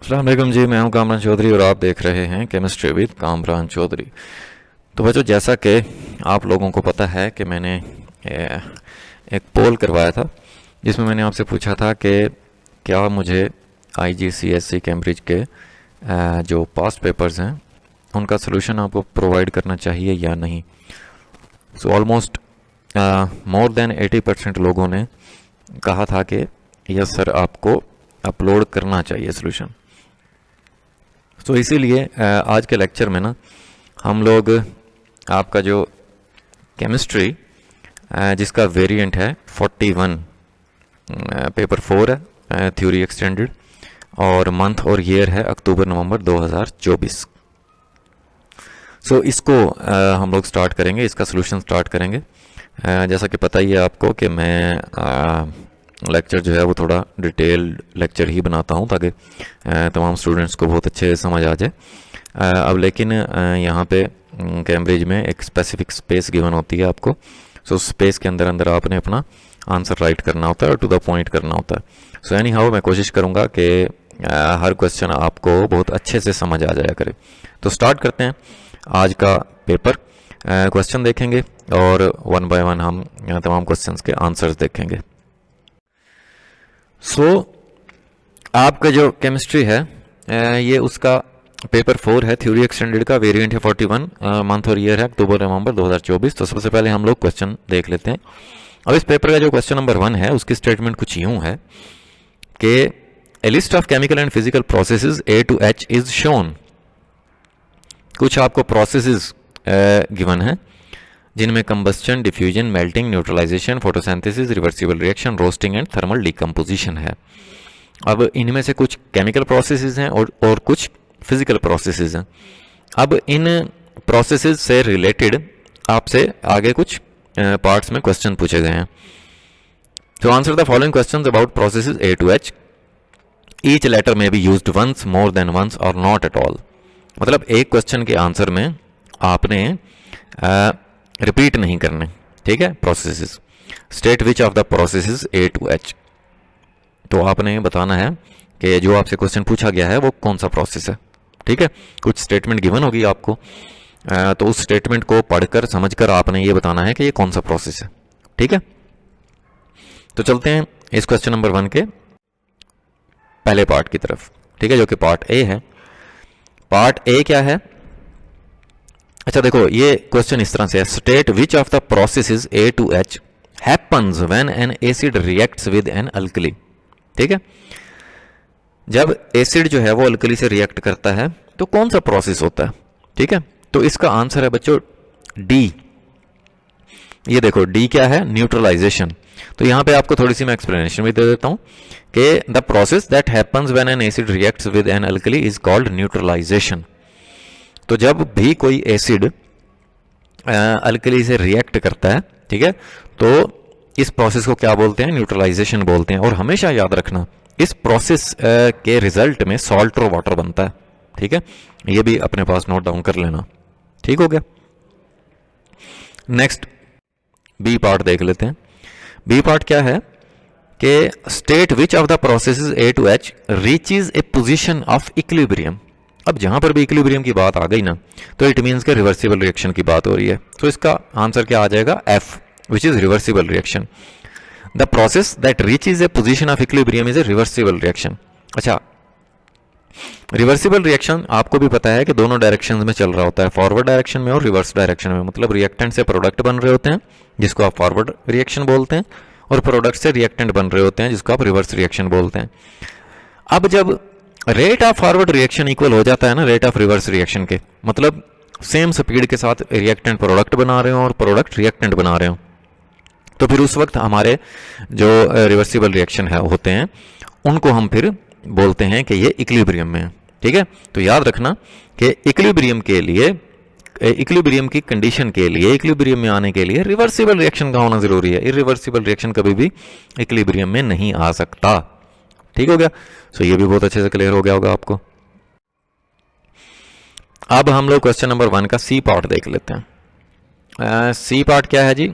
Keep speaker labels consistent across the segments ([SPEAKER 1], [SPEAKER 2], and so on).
[SPEAKER 1] अस्सलाम वालेकुम जी, मैं हूं कामरान चौधरी और आप देख रहे हैं केमिस्ट्री विद कामरान चौधरी। तो बच्चों, जैसा कि आप लोगों को पता है कि मैंने एक पोल करवाया था जिसमें मैंने आपसे पूछा था कि क्या मुझे IGCSE कैम्ब्रिज के जो पास्ट पेपर्स हैं उनका सोल्यूशन आपको प्रोवाइड करना चाहिए या नहीं। सो ऑलमोस्ट मोर देन 80% लोगों ने कहा था कि यस सर, आपको अपलोड करना चाहिए सोल्यूशन। तो इसीलिए आज के लेक्चर में ना हम लोग आपका जो केमिस्ट्री जिसका वेरिएंट है 41 पेपर 4 है, थ्योरी एक्सटेंडेड, और मंथ और ईयर है अक्टूबर नवंबर 2024। सो इसको हम लोग स्टार्ट करेंगे, इसका सोल्यूशन स्टार्ट करेंगे। जैसा कि पता ही है आपको कि मैं लेक्चर जो है वो थोड़ा डिटेल्ड लेक्चर ही बनाता हूँ ताकि तमाम स्टूडेंट्स को बहुत अच्छे से समझ आ जाए। अब लेकिन यहाँ पे कैम्ब्रिज में एक स्पेसिफिक स्पेस गिवन होती है आपको। सो स्पेस के अंदर अंदर आपने अपना आंसर राइट करना होता है और टू द पॉइंट करना होता है। सो एनी हाउ मैं कोशिश करूँगा कि हर क्वेश्चन आपको बहुत अच्छे से समझ आ जाया करे। तो स्टार्ट करते हैं आज का पेपर। क्वेश्चन देखेंगे और वन बाय वन हम तमाम क्वेश्चंस के आंसर्स देखेंगे। सो आपका जो केमिस्ट्री है ये उसका पेपर 4 है, थ्योरी एक्सटेंडेड का, वेरिएंट है 41, मंथ और ईयर है अक्टूबर नवंबर 2024। तो सबसे पहले हम लोग क्वेश्चन देख लेते हैं। अब इस पेपर का जो क्वेश्चन नंबर 1 है उसकी स्टेटमेंट कुछ यूं है कि a list of chemical and physical processes A to H is shown. कुछ आपको प्रोसेसेस गिवन है जिनमें combustion, diffusion, melting, neutralisation, photosynthesis, reversible reaction, roasting and thermal decomposition है। अब इनमें से कुछ केमिकल प्रोसेसेस हैं और कुछ फिजिकल प्रोसेसेस हैं। अब इन प्रोसेसेस से रिलेटेड आपसे आगे कुछ पार्ट्स में क्वेश्चन पूछे गए हैं। तो answer the following questions about processes A to H। Each letter में be used once, more than once और नॉट एट ऑल। मतलब एक क्वेश्चन के आंसर में आपने रिपीट नहीं करने, ठीक है, processes. State which of the processes A to H। तो आपने बताना है कि जो आपसे क्वेश्चन पूछा गया है वो कौन सा प्रोसेस है, ठीक है। कुछ स्टेटमेंट गिवन होगी आपको, तो उस स्टेटमेंट को पढ़कर समझकर आपने ये बताना है कि ये कौन सा प्रोसेस है, ठीक है। तो चलते हैं इस क्वेश्चन नंबर 1 के पहले पार्ट की तरफ, ठीक है, जो कि पार्ट A है। पार्ट A क्या है? अच्छा देखो, ये क्वेश्चन इस तरह से है, state which of the processes A to H happens when an acid reacts with an alkali. ठीक है, जब एसिड जो है वो अल्कली से रिएक्ट करता है तो कौन सा प्रोसेस होता है, ठीक है। तो इसका आंसर है बच्चों D। ये देखो D क्या है? न्यूट्रलाइजेशन। तो यहां पे आपको थोड़ी सी मैं एक्सप्लेनेशन भी दे देता हूं कि the process that happens when an acid reacts with an alkali is called neutralisation. तो जब भी कोई एसिड अल्कली से रिएक्ट करता है, ठीक है, तो इस प्रोसेस को क्या बोलते हैं? न्यूट्रलाइजेशन बोलते हैं। और हमेशा याद रखना, इस प्रोसेस के रिजल्ट में सॉल्ट और वाटर बनता है, ठीक है। ये भी अपने पास नोट डाउन कर लेना, ठीक हो गया। नेक्स्ट बी पार्ट देख लेते हैं। बी पार्ट क्या है कि state which of the processes A to H reaches A position of equilibrium. अब जहां पर भी इक्विलिब्रियम की बात आ गई ना, तो इट मीन्स के रिवर्सिबल रिएक्शन की बात हो रही है। तो इसका आंसर क्या आ जाएगा? F, which is reversible reaction. The process that reaches A position of equilibrium is a reversible reaction. अच्छा, रिवर्सिबल रिएक्शन आपको भी पता है कि दोनों डायरेक्शन में चल रहा होता है, फॉरवर्ड डायरेक्शन में और रिवर्स डायरेक्शन में। मतलब रिएक्टेंट से प्रोडक्ट बन रहे होते हैं जिसको आप फॉरवर्ड रिएक्शन बोलते हैं, और प्रोडक्ट से रिएक्टेंट बन रहे होते हैं जिसको आप रिवर्स रिएक्शन बोलते हैं। अब जब rate of forward reaction equal हो जाता है ना रेट ऑफ रिवर्स रिएक्शन के, मतलब सेम स्पीड के साथ रिएक्टेंट प्रोडक्ट बना रहे हो और प्रोडक्ट रिएक्टेंट बना रहे हो, तो फिर उस वक्त हमारे जो रिवर्सिबल रिएक्शन है होते हैं उनको हम फिर बोलते हैं कि ये इक्विलिब्रियम में है, ठीक है। तो याद रखना कि इक्विलिब्रियम के लिए, इक्विलिब्रियम की कंडीशन के लिए, इक्विलिब्रियम में आने के लिए रिवर्सिबल रिएक्शन का होना जरूरी है। इरिवर्सिबल रिएक्शन कभी भी इक्विलिब्रियम में नहीं आ सकता, ठीक हो गया। सो ये भी बहुत अच्छे से क्लियर हो गया होगा आपको। अब हम लोग क्वेश्चन नंबर 1 का सी पार्ट देख लेते हैं। सी पार्ट क्या है जी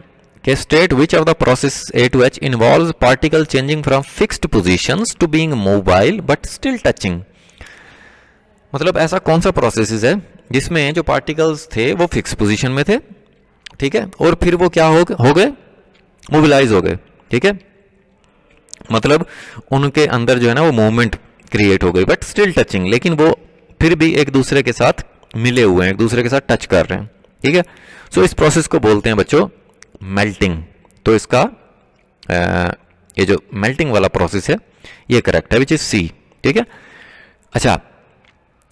[SPEAKER 1] कि state which of the process A to H involves particle changing from fixed positions to being mobile but still touching. मतलब ऐसा कौन सा प्रोसेस है जिसमें जो पार्टिकल्स थे वो फिक्स पोजीशन में थे, ठीक है, और फिर वो क्या हो गए, मोबिलाइज हो गए, ठीक है, मतलब उनके अंदर जो है ना वो मूवमेंट क्रिएट हो गई, बट स्टिल टचिंग, लेकिन वो फिर भी एक दूसरे के साथ मिले हुए हैं, एक दूसरे के साथ टच कर रहे हैं, ठीक है। सो इस प्रोसेस को बोलते हैं बच्चों मेल्टिंग। तो इसका ये जो मेल्टिंग वाला प्रोसेस है ये करेक्ट है, विच इज सी, ठीक है। अच्छा,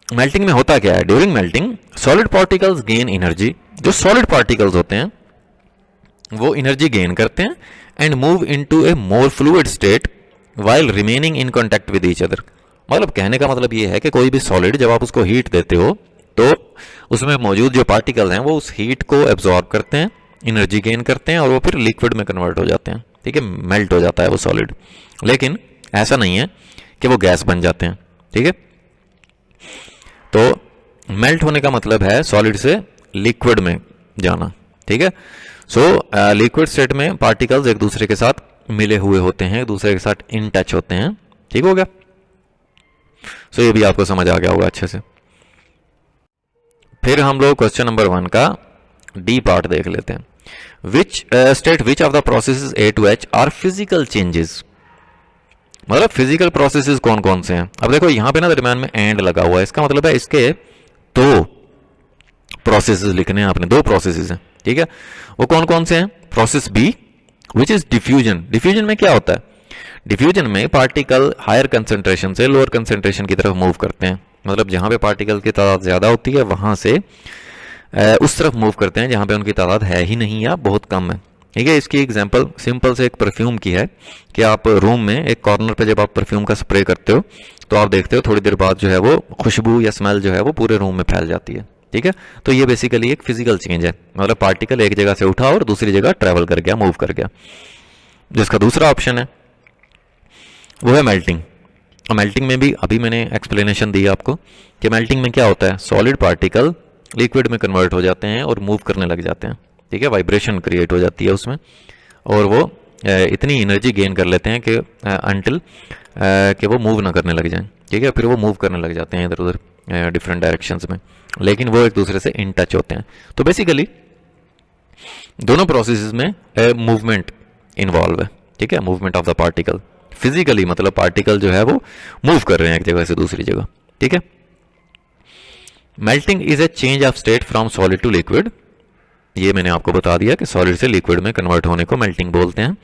[SPEAKER 1] मेल्टिंग में होता क्या है? During melting solid particles gain energy. जो सॉलिड पार्टिकल्स होते हैं वो एनर्जी गेन करते हैं and move into A more fluid state while remaining in contact with each other. मतलब कहने का मतलब ये है कि कोई भी सॉलिड जब आप उसको हीट देते हो तो उसमें मौजूद जो पार्टिकल हैं वो उस हीट को एब्जॉर्ब करते हैं, एनर्जी गेन करते हैं और वो फिर लिक्विड में कन्वर्ट हो जाते हैं, ठीक है, मेल्ट हो जाता है वो सॉलिड। लेकिन ऐसा नहीं है कि वो गैस बन जाते हैं, ठीक है। तो मेल्ट होने का मतलब है सॉलिड से लिक्विड में जाना, ठीक है। सो लिक्विड स्टेट में पार्टिकल्स एक दूसरे के साथ मिले हुए होते हैं, एक दूसरे के साथ इन टच होते हैं, ठीक हो गया। सो ये भी आपको समझ आ गया होगा अच्छे से। फिर हम लोग क्वेश्चन नंबर 1 का डी पार्ट देख लेते हैं। Which state which of the processes A to H are physical changes. मतलब फिजिकल प्रोसेसेस कौन कौन से हैं। अब देखो यहां पे ना दरम्यान में एंड लगा हुआ है, इसका मतलब है इसके दो प्रोसेसेस लिखने हैं आपने, दो प्रोसेसेस हैं, ठीक है। वो कौन कौन से हैं? Process B which is diffusion. Diffusion में क्या होता है? डिफ्यूजन में पार्टिकल हायर कंसेंट्रेशन से लोअर कंसेंट्रेशन की तरफ मूव करते हैं। मतलब जहां पे पार्टिकल की तादाद ज्यादा होती है वहां से उस तरफ मूव करते हैं जहां पे उनकी तादाद है ही नहीं या बहुत कम है, ठीक है। इसकी एग्जांपल सिंपल से एक परफ्यूम की है कि आप रूम में एक कॉर्नर पे जब आप परफ्यूम का स्प्रे करते हो तो आप देखते हो थोड़ी देर बाद जो है वो खुशबू या स्मेल जो है वो पूरे रूम में फैल जाती है, ठीक है। तो ये बेसिकली एक फिजिकल चेंज है, मतलब पार्टिकल एक जगह से उठा और दूसरी जगह ट्रेवल कर गया, मूव कर गया। जिसका दूसरा ऑप्शन है वो है मेल्टिंग। और मेल्टिंग में भी अभी मैंने एक्सप्लेनेशन दी आपको कि मेल्टिंग में क्या होता है, सॉलिड पार्टिकल लिक्विड में कन्वर्ट हो जाते हैं और मूव करने लग जाते हैं, ठीक है, वाइब्रेशन क्रिएट हो जाती है उसमें और वो इतनी एनर्जी गेन कर लेते हैं कि अंटिल कि वो मूव ना करने लग जाएं, ठीक है। फिर वो मूव करने लग जाते हैं इधर उधर डिफरेंट डायरेक्शंस में, लेकिन वो एक दूसरे से इन टच होते हैं। तो बेसिकली दोनों प्रोसेसेस में मूवमेंट इन्वॉल्व है, ठीक है, movement of the particle physically, मतलब पार्टिकल जो है वो मूव कर रहे हैं एक जगह से दूसरी जगह, ठीक है। Melting is a change of state from solid to liquid. ये मैंने आपको बता दिया कि सॉलिड से लिक्विड में कन्वर्ट होने को मेल्टिंग बोलते हैं।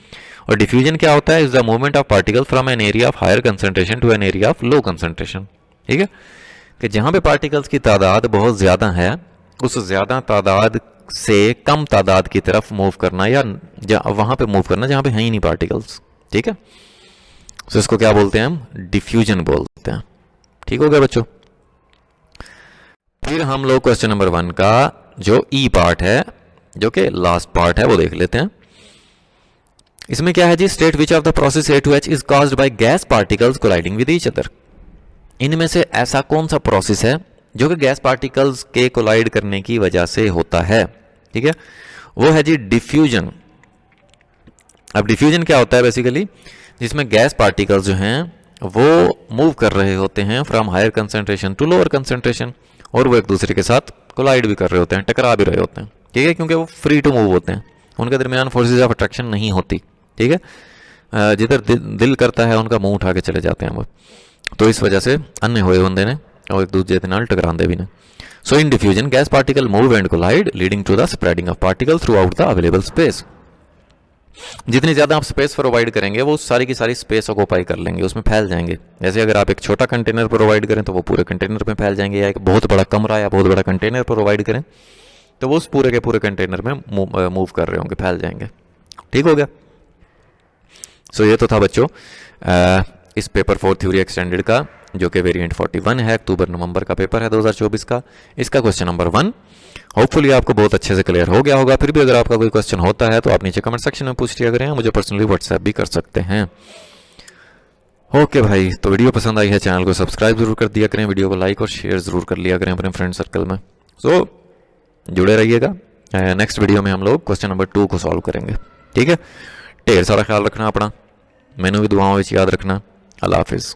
[SPEAKER 1] और डिफ्यूजन क्या होता है? Is the movement of particle from an area of higher concentration to an area of low concentration, ठीक है, कि जहां पे पार्टिकल्स की तादाद बहुत ज्यादा है उस ज्यादा तादाद से कम तादाद की तरफ मूव करना या वहां पे मूव करना जहां पे है ही नहीं पार्टिकल्स, ठीक है। तो इसको क्या बोलते हैं? हम डिफ्यूजन बोलते हैं, ठीक हो गया बच्चों। फिर हम लोग क्वेश्चन नंबर 1 का जो ई पार्ट है, जो कि लास्ट पार्ट है, वो देख लेते हैं। इसमें क्या है जी? State which of the process A to H is caused by gas particles colliding with each other. इनमें से ऐसा कौन सा प्रोसेस है जो कि गैस पार्टिकल्स के कोलाइड करने की वजह से होता है, ठीक है, वो है जी डिफ्यूजन। अब डिफ्यूजन क्या होता है? बेसिकली जिसमें गैस पार्टिकल्स जो हैं वो मूव कर रहे होते हैं from higher concentration to lower concentration और वो एक दूसरे के साथ कोलाइड भी कर रहे होते हैं, टकरा भी रहे होते हैं, ठीक है, क्योंकि वो फ्री टू मूव होते हैं, उनके दरमियान फोर्सेज ऑफ अट्रैक्शन नहीं होती, ठीक है। जिधर दिल करता है उनका मुंह उठा के चले जाते हैं वो, तो इस वजह से अन्य होए होंगे ने और एक दूसरे के नाल टकरांदे भी ने। So in diffusion gas particle move and collide leading to the spreading of particle throughout the available space. जितनी ज्यादा आप स्पेस प्रोवाइड करेंगे वो सारी की सारी स्पेस ऑक्यूपाई कर लेंगे, उसमें फैल जाएंगे। जैसे अगर आप एक छोटा कंटेनर प्रोवाइड करें तो वो पूरे कंटेनर में फैल जाएंगे, या एक बहुत बड़ा कमरा या बहुत बड़ा कंटेनर प्रोवाइड करें तो वो उस पूरे के पूरे कंटेनर में मूव कर रहे होंगे, फैल जाएंगे, ठीक हो गया। सो ये तो था बच्चों इस पेपर 4 थ्योरी एक्सटेंडेड का, जो कि वेरिएंट 41 है, अक्टूबर नवंबर का पेपर है 2024 का। इसका क्वेश्चन नंबर 1 होपफुली आपको बहुत अच्छे से क्लियर हो गया होगा। फिर भी अगर आपका कोई क्वेश्चन होता है तो आप नीचे कमेंट सेक्शन में पूछ लिया करें, मुझे पर्सनली व्हाट्सएप भी कर सकते हैं। ओके भाई, तो वीडियो पसंद आई है चैनल को सब्सक्राइब जरूर कर दिया करें, वीडियो को लाइक और शेयर जरूर कर लिया करें अपने फ्रेंड सर्कल में। सो जुड़े रहिएगा, नेक्स्ट वीडियो में हम लोग क्वेश्चन नंबर 2 को सॉल्व करेंगे, ठीक है। ढेर सारा ख्याल रखना अपना, मैनू भी दुआओं में याद रखना। अल्लाह हाफिज़।